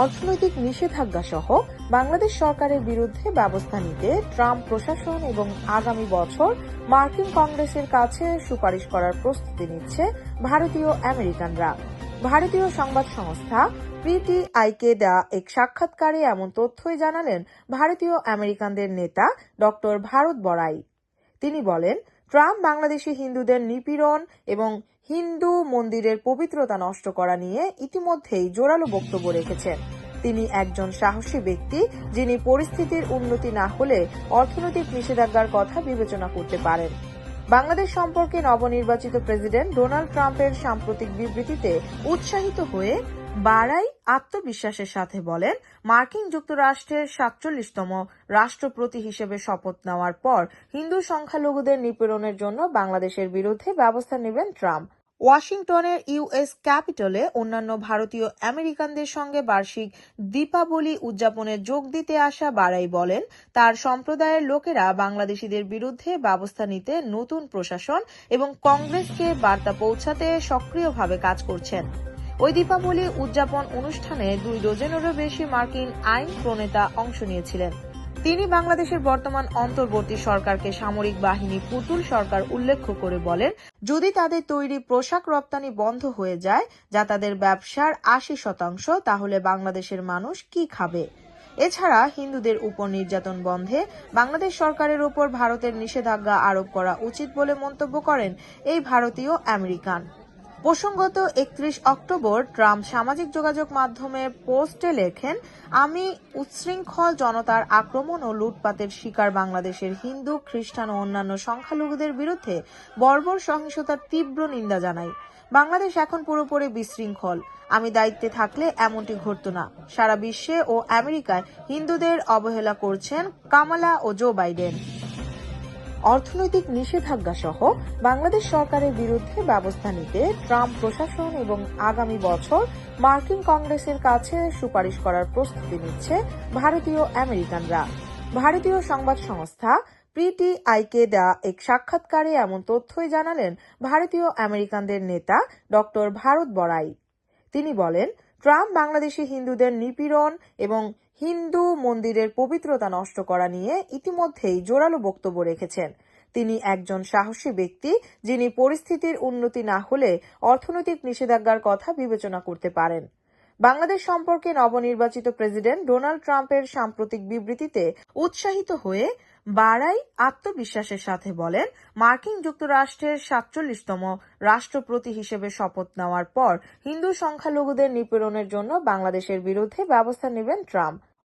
অর্থনৈতিক নিষেধাজ্ঞা সহ বাংলাদেশ সরকারের বিরুদ্ধে ব্যবস্থা নিতে ট্রাম্প প্রশাসন এবং আগামী বছর মার্কিন কংগ্রেসের কাছে সুপারিশ করার প্রস্তুতি নিচ্ছে ভারতীয় আমেরিকানরা। ভারতীয় সংবাদ সংস্থা পিটিআইকে দেয়া এক সাক্ষাৎকারে এমন তথ্যই জানালেন ভারতীয় আমেরিকানদের নেতা ডক্টর ভারত বড়াই। তিনি বলেন, ট্রাম্প বাংলাদেশি হিন্দুদের নিপীড়ন এবং হিন্দু মন্দিরের পবিত্রতা নষ্ট করা নিয়ে ইতিমধ্যেই জোরালো বক্তব্য রেখেছেন। তিনি একজন সাহসী ব্যক্তি, যিনি পরিস্থিতির উন্নতি না হলে অর্থনৈতিক নিষেধাজ্ঞার কথা বিবেচনা করতে পারেন। বাংলাদেশ সম্পর্কে নবনির্বাচিত প্রেসিডেন্ট ডোনাল্ড ট্রাম্পের সাম্প্রতিক বিবৃতিতে উৎসাহিত হয়ে বাড়াই আত্মবিশ্বাসের সাথে বলেন, মার্কিন যুক্তরাষ্ট্রের ৪৭তম রাষ্ট্রপতি হিসেবে শপথ নেওয়ার পর হিন্দু সংখ্যালঘুদের নিপীড়নের জন্য বাংলাদেশের বিরুদ্ধে ব্যবস্থা নেবেন ট্রাম্প। ওয়াশিংটনের ইউএস ক্যাপিটলে অন্যান্য ভারতীয় আমেরিকানদের সঙ্গে বার্ষিক দীপাবলি উদযাপনে যোগ দিতে আসা বাড়াই বলেন, তার সম্প্রদায়ের লোকেরা বাংলাদেশিদের বিরুদ্ধে ব্যবস্থা নিতে নতুন প্রশাসন এবং কংগ্রেসকে বার্তা পৌঁছাতে সক্রিয়ভাবে কাজ করছেন। ওই দীপাবলি উদযাপন অনুষ্ঠানে ২ ডজনেরও বেশি মার্কিন আইন প্রণেতা অংশ নিয়েছিলেন। তিনি বাংলাদেশের বর্তমান অন্তর্বর্তী সরকারকে সামরিক বাহিনী পুতুল সরকার উল্লেখ করে বলেন, যদি তাদের তৈরি পোশাক রপ্তানি বন্ধ হয়ে যায়, যা তাদের ব্যবসার ৮০%, তাহলে বাংলাদেশের মানুষ কি খাবে? এছাড়া হিন্দুদের উপর নির্যাতন বন্ধে বাংলাদেশ সরকারের উপর ভারতের নিষেধাজ্ঞা আরোপ করা উচিত বলে মন্তব্য করেন এই ভারতীয় আমেরিকান। প্রসঙ্গত ৩১ অক্টোবর ট্রাম্প সামাজিক যোগাযোগ মাধ্যমে পোস্টে লেখেন, আমি উচ্ছৃঙ্খল জনতার আক্রমণ ও লুটপাটের শিকার বাংলাদেশের হিন্দু, খ্রিস্টান ও অন্যান্য সংখ্যালঘুদের বিরুদ্ধে বর্বর সহিংসতার তীব্র নিন্দা জানাই। বাংলাদেশ এখন পুরোপুরি বিশৃঙ্খল। আমি দায়িত্বে থাকলে এমনটি ঘটত না। সারা বিশ্বে ও আমেরিকায় হিন্দুদের অবহেলা করছেন কামালা ও জো বাইডেন। অর্থনৈতিক নিষেধাজ্ঞা সহ বাংলাদেশ সরকারের বিরুদ্ধে ব্যবস্থা নিতে ট্রাম্প প্রশাসন এবং আগামী বছর মার্কিন কংগ্রেসের কাছে সুপারিশ করার প্রস্তুতি নিচ্ছে ভারতীয় আমেরিকানরা। ভারতীয় সংবাদ সংস্থা পিটিআইকে দেয়া এক সাক্ষাৎকারে এমন তথ্যই জানালেন ভারতীয় আমেরিকানদের নেতা ডক্টর ভারত বড়াই। তিনি বলেন, ট্রাম্প বাংলাদেশি হিন্দুদের নিপীড়ন এবং হিন্দু মন্দিরের পবিত্রতা নষ্ট করা নিয়ে ইতিমধ্যেই জোরালো বক্তব্য রেখেছেন। তিনি একজন সাহসী ব্যক্তি, যিনি পরিস্থিতির উন্নতি না হলে অর্থনৈতিক নিষেধাজ্ঞার কথা বিবেচনা করতে পারেন। বাংলাদেশ সম্পর্কে নবনির্বাচিত প্রেসিডেন্ট ডোনাল্ড ট্রাম্পের সাম্প্রতিক বিবৃতিতে উৎসাহিত হয়ে বাড়াই আত্মবিশ্বাসের সাথে বলেন, মার্কিন যুক্তরাষ্ট্রের ৪৭তম রাষ্ট্রপতি হিসেবে শপথ নেওয়ার পর হিন্দু সংখ্যালঘুদের নিপীড়নের জন্য বাংলাদেশের বিরুদ্ধে ব্যবস্থা নেবেন ট্রাম্প।